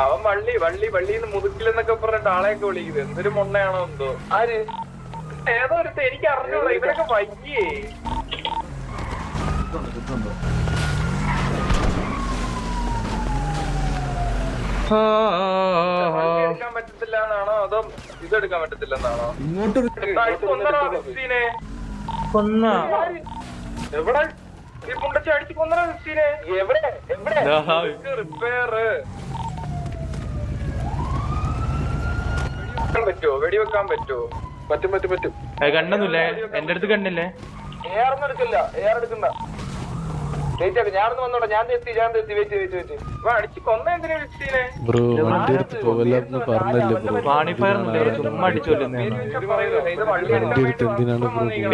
അവൻ വള്ളിന്ന് മുതുക്കിലെന്നൊക്കെ പറഞ്ഞിട്ട് ആളെയൊക്കെ വിളിക്കുന്നത് എന്തൊരു മൊണ്ണയാണോ എന്തോ. ആര് ഏതോ ഒരു എനിക്ക് അറിഞ്ഞൂടാ. ഇവരൊക്കെ വയ്യേ എടുക്കാൻ പറ്റത്തില്ല എന്നാണോ അതോ ഇതെടുക്കാൻ പറ്റത്തില്ല എന്നാണോ? എവിടെ ഈ മുണ്ടച്ച അടിച്ച് കൊന്നോ ക്രിസ്റ്റീനെ? എവിടെ റിപ്പയർ പറ്റുമോ? വെടിവെക്കാൻ പറ്റുമോ? പറ്റും. കണ്ണൊന്നുമില്ലേ? എന്റെ അടുത്ത് കണ്ണില്ലേ? ഏറൊന്നും എടുക്കില്ല. എടുക്കണ്ട. ഞാനൊന്ന് വന്നോട്ടെ. ഞാൻ എത്തി. വെയിറ്റ്. അടിച്ച് കൊന്ന എന്തിനാ ക്രിസ്റ്റീനെ?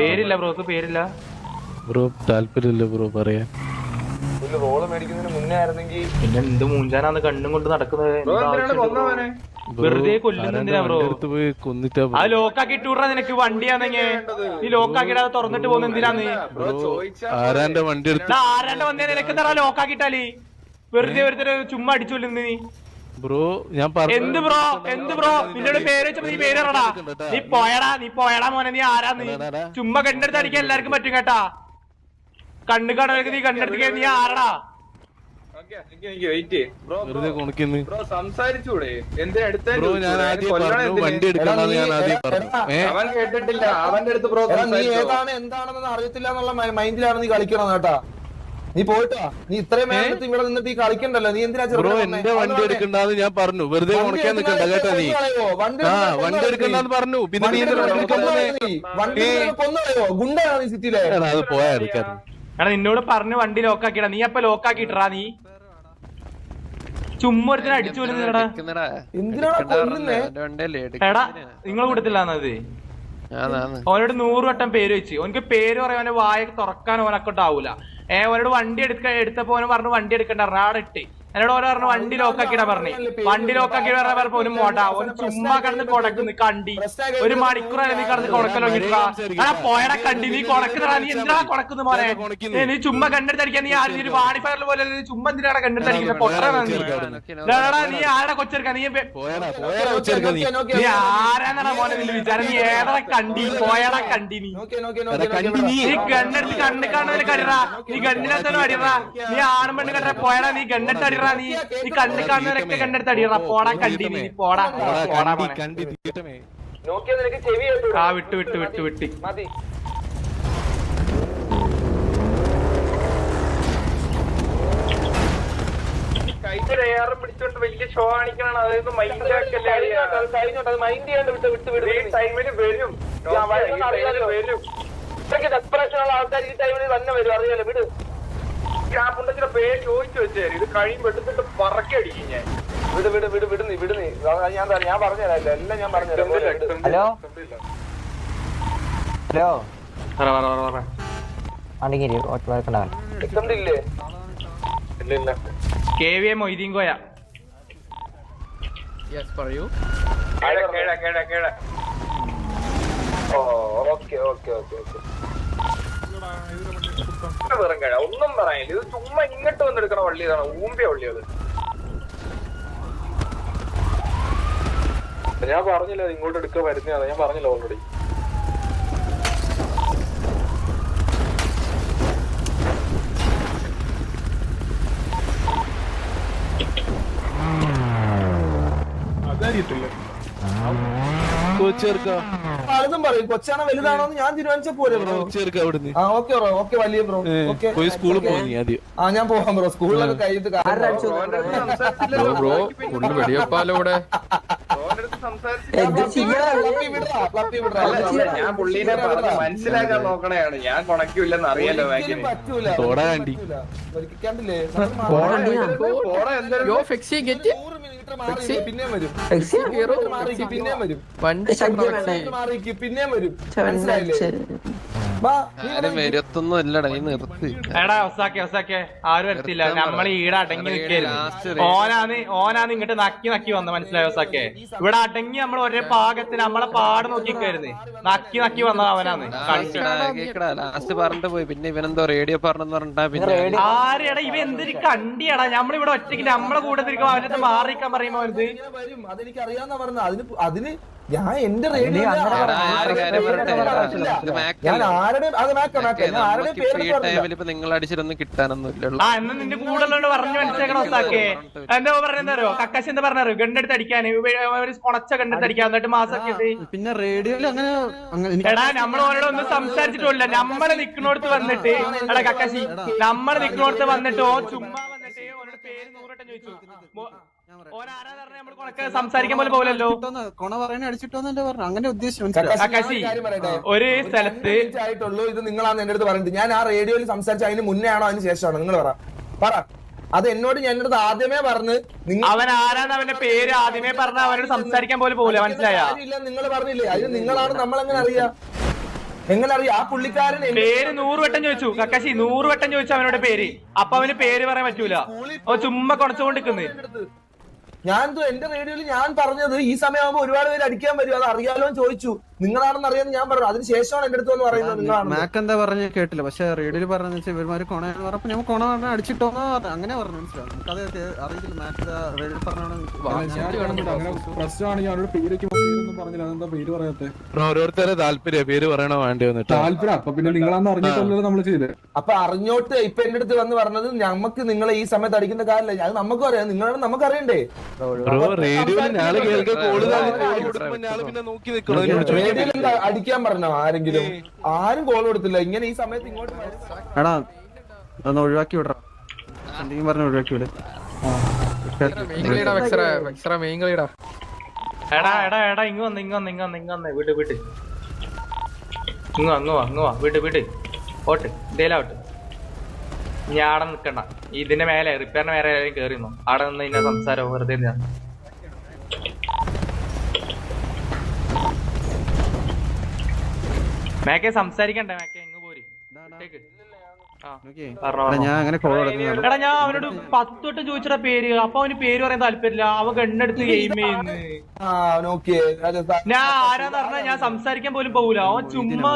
പേരില്ല ബ്രോക്ക്, പേരില്ല ബ്രോ. താല്പര്യമില്ല ബ്രോ പറയാൻ. റോള് മേടിക്കുന്നതിന് മുന്നേ ആയിരുന്നെങ്കിൽ പിന്നെ എന്ത് മൂഞ്ചാനാന്ന് കണ്ണും കൊണ്ട് നടക്കുന്നത്? വെറുതെ കൊല്ലുന്നെന്തിനാ ബ്രോ? ആ ലോക്കാക്കി ഇട്ടൂടാ നിനക്ക്. വണ്ടിയാന്നെങ്കിൽ നീ ലോക്കാക്കിട്ട് അത് തുറന്നിട്ട് പോകുന്ന എന്തിനാന്ന്? ആരാന്റെ വണ്ടി ആരാന്റെ വന്നേ നിനക്ക് എന്താ ലോക്കാക്കിട്ടാല്? വെറുതെ ചുമ്മാ അടിച്ചു നീ ബ്രോ. ഞാൻ എന്ത് ബ്രോ നിന്നോട് പേര് വെച്ചപ്പോ നീ പേര് പറടാ. നീ പോയടാ മോനെ. നീ ആരാന്ന്? ചുമ്മാ കണ്ണെടുത്ത് അടിക്കാൻ എല്ലാവർക്കും പറ്റും കേട്ടാ. കണ്ണ് കടവർക്ക് നീ കണ്ണെടുത്ത് നീ ആരടാ? സംസാരിച്ചൂടെ? അവൻ കേട്ടിട്ടില്ല. അവന്റെ അടുത്ത് എന്താണെന്ന് അറിയത്തില്ല എന്നുള്ള മൈൻഡിലാണ് നീ കളിക്കണം കേട്ടാ. നീ പോയിട്ടാ. നീ ഇത്രയും നേരത്തെ ഇവിടെ നിന്നിട്ട് ഈ കളിക്കണ്ടല്ലോ. നീ എന്തിനാ എന്റെ വണ്ടി എടുക്കണ്ടെന്ന് ഞാൻ പറഞ്ഞു. വെറുതെ ഉണക്കാൻ നിൽക്കണ്ട കേട്ടോ. നീ വണ്ടി എടുക്കണ്ടെന്ന് പറഞ്ഞു. പിന്നെ നീ കൊന്നോ ഗുണ്ടയാണ് നീ സിറ്റിയിലെ. അത് പോയാ എടുക്കാൻ. എടാ നിന്നോട് പറഞ്ഞു വണ്ടി ലോക്കാക്കിടാ. നീ അപ്പൊ ലോക്കാക്കിട്ടാ. നീ ചുമ്മാ ഒരുത്തിനെ അടിച്ചു വരുന്നടാ. എടാ നിങ്ങൾ കൊടുത്തില്ലാന്നത്. ഓനോട് 100 വട്ടം പേര് വെച്ച്. ഓനക്ക് പേര് പറയാൻ അവന്റെ വായ തുറക്കാൻ ഓനക്കൊട്ടാവൂല. ഓനോട് വണ്ടി എടുത്തപ്പോ ഓന് പറഞ്ഞു വണ്ടി എടുക്കണ്ട. ആടെ ഇട്ട് എന്നോട് ഓരോ പറഞ്ഞു വണ്ടി ലോക്കാക്കിടാ പറഞ്ഞു. വണ്ടി ലോക്കാക്കി പറഞ്ഞപ്പോ ഓന് മോട്ടാ. ഓന് ചുമ്മാ കിടന്ന് കൊടക്കുന്നു കണ്ടി. 1 മണിക്കൂറല്ലേ നീ കിടന്ന് കൊടക്കലോ കിട്ടാ. പോയടാ കണ്ടി. നീ കൊടക്കുന്നടാ. നീ എന്തിനാ കൊടക്കുന്നു മോനെ? നീ ചുമ്മാ കണ്ടെടുത്തടിക്കാൻ. നീ ആരും ഒരു വാണിപ്പയർ പോലെ ചുമ്മാ എന്തിനാണ് കണ്ടെടുത്തടിക്കുന്നത്? പൊട്ടാ നീ ആരുടെ കൊച്ചെടുക്കാ? നീ ആരാന്നാ മോനെ നിന്റെ വിചാരം? നീ ഏതാ കണ്ടി? പോയടാ കണ്ടി. നീ കണ്ണെടുത്ത് കണ്ണ് കാണുന്നതിൽ കടിറാ. നീ കണ്ണിനകത്തോലും അടിറാ. നീ ആണും പെണ്ണ് കണ്ടാ പോയടാ. നീ കണ്ണെടുത്ത് അടിറാ. നീ കണ്ണ് കാണുന്നവരൊക്കെ കണ്ണെടുത്ത് അടിയറാ. പോടാ കണ്ടി. നീ പോടാ. ആ വിട്ട് മതി. കൈ പിടിച്ചോണ്ട് വലിയ ഷോ കാണിക്കണം. അതായത് മൈൻഡ് മൈൻഡ് ചെയ്യാണ്ട് വിട്ട് ടൈമില് വരും. ഡെസ്പറേഷനുള്ള ആൾക്കാർ ഈ ടൈമിൽ തന്നെ വരും. അറിയാലോ. വിട്. ആ പുണ്ടച്ചിന്റെ പേര് ചോദിച്ചു വെച്ചേര്. ഇത് കഴിയുമ്പോ എടുത്തിട്ട് പറക്കി അടിക്കും ഞാൻ. വിടുന്നീ. ഞാൻ പറഞ്ഞുതരാം. എല്ലാം ഞാൻ പറഞ്ഞുതരാം. ഇല്ല. KVA മൊയ്തീൻകോയ. ഒന്നും പറയാനില്ല. ഇത് ചുമ്മാ ഇങ്ങോട്ട് വന്നെടുക്കണ വള്ളി. ഇതാണ് ഊമ്പിയ വള്ളിയത്. ഞാൻ പറഞ്ഞില്ല ഇങ്ങോട്ട് എടുക്കാൻ വരുന്നതാണ്. ഞാൻ പറഞ്ഞില്ല ഓൾറെഡി. അതറിയത്തില്ല. പലതും പറയും. കൊച്ചാണോ വലുതാണോ ഞാൻ തീരുമാനിച്ച പോലെ ബ്രോ. ഓക്കെ വലിയ ബ്രോ. സ്കൂളിൽ പോകും. ഞാൻ പോവാം ബ്രോ. സ്കൂളിലൊക്കെ കഴിഞ്ഞിട്ട് ഞാൻ പുള്ളീനെ മനസ്സിലാക്കാൻ നോക്കണയാണ്. ഞാൻ കൊണക്കൂല്ലെന്ന് അറിയാലോ. പറ്റൂല. കണ്ടില്ലേ പിന്നെയും വരും. പിന്നെയും വരും. പിന്നെയും വരും. മനസ്സിലായില്ലേ? വരുത്തൊന്നും ഇല്ലടാ നീ നിർത്തി. എടാ ഒസാക്കെ ആരും വരത്തില്ല. നമ്മൾ ഈടെ അടങ്ങി നിൽക്കരുത്. ഓനാന്ന് ഇങ്ങോട്ട് നക്കി വന്ന മനസ്സിലായോ ഒസാക്കെ? ഇവിടെ അടങ്ങി നമ്മൾ ഒരേ പാകത്തിന് നമ്മളെ പാട് നോക്കിക്കായിരുന്നു. നക്കി വന്നത് അവനാണ്. ലാസ്റ്റ് പറഞ്ഞിട്ട് പോയി. പിന്നെ ഇവനെന്തോ റേഡിയോ പറഞ്ഞെന്ന് പറഞ്ഞിട്ടാ പിന്നെ ആരെടാ ഇവ എന്തൊരു കണ്ടിയാടാ. നമ്മളിവിടെ ഒറ്റയ്ക്ക് നമ്മളെ കൂടെ തിരിക്കുമ്പോ അവരുടെ മാറിക്കാൻ പറയുമ്പോ അതെനിക്ക് അറിയാന്നാ പറഞ്ഞത്. അതിന് ഞാൻ എന്റെ റേഡിയോ ഞാൻ നിങ്ങൾ അടിച്ചിട്ടൊന്നും കിട്ടാനൊന്നും ഇല്ലല്ലോ. ആ എന്നാ നിന്റെ കൂടെ പറഞ്ഞു മനസ്സിലാക്കണം ഒസാക്കെ. എന്താ പറഞ്ഞോ കക്കാശി എന്താ പറഞ്ഞോ ഗണ്ണെടുത്ത് അടിക്കാൻ കൊണച്ച ഗണ്ണെടുത്ത് അടിക്കാൻ എന്നിട്ട് മാസൊക്കെ. പിന്നെ റേഡിയോയിൽ അങ്ങനെ എടാ നമ്മൾ ഓരോട് ഒന്നും സംസാരിച്ചിട്ടില്ല. നമ്മളെ നിക്കണോടത്ത് വന്നിട്ട് എടാ കക്കാശി നമ്മളെ നിക്കണോടത്ത് വന്നിട്ട് ഓ ചുമ്മാ വന്നിട്ട് ഓരോട് പേര് 100 വട്ടം ചോദിച്ചു. സംസാരിക്കാൻ പോലെ പോലല്ലോ. കൊണ പറയാൻ അടിച്ചിട്ടോന്നല്ലേ പറഞ്ഞു. അങ്ങനെ ഉദ്ദേശിച്ചു ഒരു സ്ഥലത്ത് ആയിട്ടുള്ളൂ. ഇത് നിങ്ങളാണ് എന്റെ അടുത്ത് പറഞ്ഞത്. ഞാൻ ആ റേഡിയോയിൽ സംസാരിച്ച അതിന് മുന്നേ ആണോ അതിന് ശേഷമാണോ? നിങ്ങൾ പറ. അത് എന്നോട് ഞാൻ അടുത്ത് ആദ്യമേ പറഞ്ഞ് അവൻ ആരാണ് അവന്റെ പേര് ആദ്യമേ പറഞ്ഞ അവനോട് സംസാരിക്കാൻ പോലെ പോലെ മനസ്സിലായ നിങ്ങൾ പറഞ്ഞില്ലേ? അതിന് നിങ്ങളാണ് നമ്മളെങ്ങനെ അറിയാം? എങ്ങനെ അറിയാം? ആ പുള്ളിക്കാരൻ പേര് 100 വട്ടം ചോദിച്ചു. കക്കാശി 100 വട്ടം ചോദിച്ചു അവനോട് പേര്. അപ്പൊ അവന് പേര് പറയാൻ പറ്റൂല. ഓ ചുമ്മാ കൊണച്ചുകൊണ്ടിരിക്കുന്നത്. ഞാൻ എന്റെ റേഡിയോയിൽ ഞാൻ പറഞ്ഞത് ഈ സമയമാകുമ്പോ ഒരുപാട് പേര് അടിക്കാൻ വരും. അത് അറിയാലോ എന്ന് ചോദിച്ചു. നിങ്ങളാണെന്ന് അറിയാന്ന് ഞാൻ പറഞ്ഞു. അതിനുശേഷമാണ് എന്റെ അടുത്ത് വന്ന് പറയുന്നത് നിങ്ങളാണ്. മാക്ക് എന്താ പറഞ്ഞ കേട്ടില്ല. പക്ഷെ റേഡിയോയിൽ പറഞ്ഞ ഇവന്മാര് കൊണയെന്ന് പറഞ്ഞപ്പോ ഞാൻ കൊണ പറഞ്ഞ അടിച്ചിട്ടോന്ന് പറഞ്ഞു. അങ്ങനെ പറഞ്ഞു. മനസ്സിലാവും. നമുക്കത് അറിയില്ല. മാക്ക് റേഡിയോയിൽ ഓരോരുത്തരെ താല്പര്യം പേര് പറയണോ വേണ്ടി വന്നിട്ട് താല്പര്യം. അപ്പൊ പിന്നെ നിങ്ങളാന്ന് അറിഞ്ഞിട്ടല്ലോ നമ്മള് ചെയ്ത്. അപ്പൊ അറിഞ്ഞോട്ട് ഇപ്പൊ എന്റെ അടുത്ത് വന്ന് പറഞ്ഞത് നമുക്ക് നിങ്ങളെ ഈ സമയത്ത് അടിക്കുന്ന കാര്യമില്ല. അത് നമുക്കും അറിയാം. നിങ്ങളാണ് നമുക്ക് അറിയണ്ടേ? റേഡിയോയിൽ ഞാള് കേൾക്കാൻ പിന്നെ നോക്കി നിൽക്കണം. അടിക്കാൻ പറഞ്ഞോ ആരെങ്കിലും? ആരും കോൾ കൊടുത്തില്ല. ഇങ്ങനെ ഈ സമയത്ത് ഇങ്ങോട്ട് എടാ ഒന്ന് ഒഴിവാക്കി വിടറ. എന്തെങ്കിലും പറഞ്ഞ ഒഴിവാക്കി വിട്. എടാ ഇങ്ങ് വന്ന് വീട്ട് വീട്ട് ഓട്ട് എന്തേലാവട്ടെ. ഞാൻ ആടെ നിക്കണ്ട. ഇതിന്റെ മേലെ റിപ്പയറിന്റെ മേലെ ആരെയും കേറിന്നു. ആടെ നിന്ന് ഇന്ന സംസാരം വെറുതെ മേക്കെ സംസാരിക്കണ്ടേ? മേക്കെ എങ്ങ് പോരി. ഞാൻ അങ്ങനെ എടാ ഞാൻ അവനോട് 10 വട്ടം ചോദിച്ചടാ പേര്. അപ്പൊ അവന് പേര് പറയാൻ താല്പര്യമില്ല. അവൻ ഗണ്ണെടുത്ത് ഗെയിം ചെയ്യുന്നു. ഞാൻ ആരാന്ന് പറഞ്ഞാ ഞാൻ സംസാരിക്കാൻ പോലും പോകൂല. അവൻ ചുമ്മാ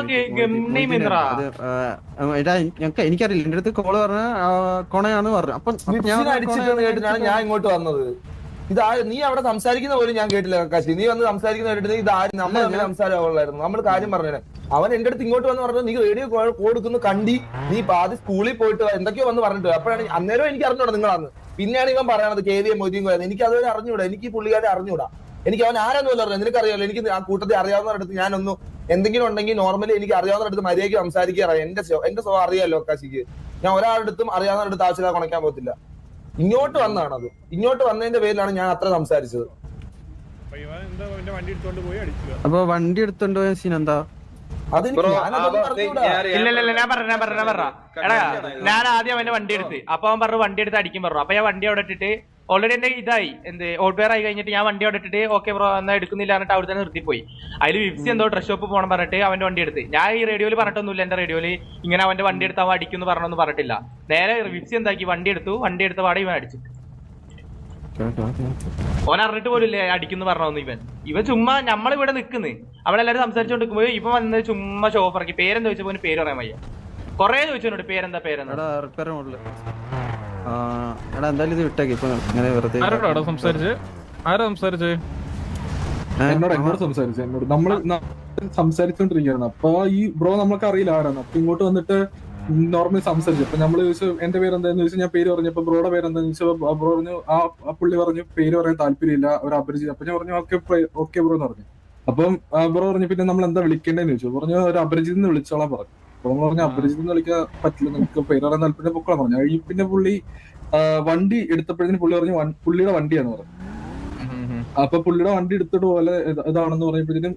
എനിക്കറിയില്ല. എന്റെ അടുത്ത് കോള് പറഞ്ഞ കൊണയാന്ന് പറഞ്ഞു. അപ്പൊ കേട്ടിട്ടാണ് ഞാൻ ഇങ്ങോട്ട് വന്നത്. നീ അവിടെ സംസാരിക്കുന്ന പോലും ഞാൻ കേട്ടില്ല കക്കാശി. നീ വന്ന് സംസാരിക്കുന്ന കേട്ടിട്ട് ഇത് നമ്മൾ തമ്മിൽ സംസാരമുള്ളായിരുന്നു. നമ്മൾ കാര്യം പറഞ്ഞു. അവൻ എന്റെ അടുത്ത് ഇങ്ങോട്ട് വന്ന് പറഞ്ഞു നീ റേഡിയോ കൊടുക്കുന്നു കണ്ടി നീ ആദ്യം സ്കൂളിൽ പോയിട്ട് എന്തൊക്കെയോ വന്ന് പറഞ്ഞിട്ട്. അപ്പോഴാണ് അന്നേരം എനിക്ക് അറിഞ്ഞൂടാ നിങ്ങളാന്ന്. പിന്നെയാണ് ഇവൻ പറയണത് KVM മൊയ്തീൻ കോയ. എനിക്ക് അതുവരെ അറിഞ്ഞൂടാ. എനിക്ക് പുള്ളിക്കാരെ അറിഞ്ഞൂടാ. എനിക്ക് അവൻ ആരാന്ന് പോലും അറിയാം. നിനക്കറിയാലോ. എനിക്ക് ആ കൂട്ടത്തിൽ അറിയാവുന്നവരടുത്ത് ഞാനൊന്നും എന്തെങ്കിലും ഉണ്ടെങ്കിൽ നോർമലി എനിക്ക് അറിയാവുന്നവരടുത്ത് മര്യാദയ്ക്ക് സംസാരിക്കാറിയാം. എന്റെ സ്വഭാവം അറിയാലോ കാശിക്ക്. ഞാൻ ഒരാളുടെടുത്തും അറിയാവുന്നവരടുത്ത് ആവശ്യമില്ല കുണയ്ക്കാൻ പോകത്തില്ല. ഇങ്ങോട്ട് വന്നതാണത്. ഇങ്ങോട്ട് വന്നതിന്റെ പേരിലാണ് ഞാൻ അത്ര സംസാരിച്ചത്. അപ്പൊ വണ്ടി എടുത്തോണ്ട് പോയ സീൻ എന്താ? ഇല്ല ഞാൻ പറഞ്ഞ എടാ ഞാൻ ആദ്യം അവന്റെ വണ്ടി എടുത്ത്. അപ്പൊ അവൻ പറഞ്ഞു വണ്ടി എടുത്ത് അടിക്കും പറഞ്ഞു. അപ്പൊ ഞാൻ വണ്ടി അവിടെ ഇട്ടിട്ട് ഓൾറെഡി എന്റെ ഇതായി ഓട്ട്വെയർ ആയി കഴിഞ്ഞിട്ട് ഞാൻ വണ്ടി അവിടെ ഇട്ടിട്ട് ഓക്കെ ബ്രോ എന്നാ എടുക്കുന്നില്ല എന്നിട്ട് അവിടെ തന്നെ നിർത്തിപ്പോയി. അതിൽ വിപ്സി എന്തോ ഡ്രസ് ഷോപ്പ് പോകണം പറഞ്ഞിട്ട് അവന്റെ വണ്ടി എടുത്ത്. ഞാൻ ഈ റേഡിയോയിൽ പറഞ്ഞിട്ടൊന്നുമില്ല. എന്റെ റേഡിയോയിൽ ഇങ്ങനെ അവന്റെ വണ്ടി എടുത്ത് അവൻ അടിക്കുന്നു പറഞ്ഞൊന്നും പറഞ്ഞിട്ടില്ല. നേരെ വിപ്സി എന്താക്കി വണ്ടി എടുത്ത പാടെ ഇവൻ അടിച്ചു. ഓൻ അറിഞ്ഞിട്ട് പോലില്ലേ അടിക്കുന്നു പറഞ്ഞൊന്നും. ഇവൻ ചുമ്മാ നമ്മളിവിടെ നിൽക്കുന്നു. അവിടെ എല്ലാവരും സംസാരിച്ചോണ്ടിരിക്കുമ്പോ ഇപ്പൊ വന്ന് ചുമ്മാ ഷോഫ് ഇറക്കി. പേരെന്താ ചോദിച്ചപ്പോ പേര് പറയാൻ വയ്യ. കൊറേ ചോദിച്ചോണ്ട് പേരെന്താ എന്തായാലും ഇത് വിട്ടേക്ക്. ഇപ്പൊ ഇങ്ങനെ വെറുതെ എന്നോട് സംസാരിച്ചു. എന്നോട് നമ്മൾ സംസാരിച്ചോണ്ടിരിക്കുകയാണ്. അപ്പൊ ഈ ബ്രോ നമുക്ക് അറിയില്ല ആരാണ്. അപ്പൊ ഇങ്ങോട്ട് വന്നിട്ട് നോർമലി സംസാരിച്ചു. അപ്പൊ നമ്മള് ചോദിച്ചു എന്റെ പേര് എന്താന്ന് ചോദിച്ചാൽ ഞാൻ പേര് പറഞ്ഞപ്പോ ബ്രോയുടെ പേര് എന്താന്ന് ചോദിച്ചപ്പോ ബ്രോ പറഞ്ഞു ആ പുള്ളി പറഞ്ഞു പേര് പറയാൻ താല്പര്യമില്ല ഒരു അപരിചിതം. അപ്പൊ ഞാൻ പറഞ്ഞു ഓക്കെ ബ്രോ എന്ന് പറഞ്ഞു. അപ്പം ബ്രോ പറഞ്ഞു പിന്നെ നമ്മൾ എന്താ വിളിക്കേണ്ടതെന്ന് ചോദിച്ചു. പറഞ്ഞു ഒരു അപരിചിതന്ന് വിളിച്ചോളാൻ പറഞ്ഞു. അപ്പൊ നമ്മൾ പറഞ്ഞു അപരിചിതന്ന് വിളിക്കാൻ പറ്റില്ല, നമുക്ക് പേര് പറയാൻ താല്പര്യം പൊക്കോളാൻ പറഞ്ഞു. ഈ പിന്നെ പുള്ളി വണ്ടി എടുത്തപ്പോഴത്തേന് പുള്ളി പറഞ്ഞു പുള്ളിയുടെ വണ്ടിയാന്ന് പറഞ്ഞു. അപ്പൊ പുള്ളിയുടെ വണ്ടി എടുത്തിട്ട് പോലെ ഇതാണെന്ന് പറഞ്ഞപ്പോഴത്തേനും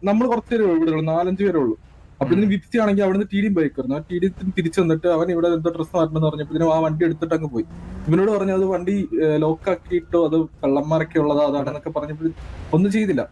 നമ്മൾ കുറച്ച് പേര് ഇവിടെ 4-5 പേരേ ഉള്ളൂ. അപ്പൊ ഇതിന് വിപ്സി ആണെങ്കിൽ അവിടുന്ന് TD ബൈക്ക് വരുന്നു. ആ TD തിരിച്ചു വന്നിട്ട് അവൻ ഇവിടെ എന്തോ ഡ്രസ്സ് മാറ്റണമെന്ന് പറഞ്ഞപ്പോഴത്തേനും ആ വണ്ടി എടുത്തിട്ട് അങ്ങ് പോയി. ഇവനോട് പറഞ്ഞു അത് വണ്ടി ലോക്കാക്കിയിട്ടോ അത് കള്ളന്മാരൊക്കെ ഉള്ളതാ അതാണെന്നൊക്കെ പറഞ്ഞപ്പോഴും ഒന്നും ചെയ്തില്ല.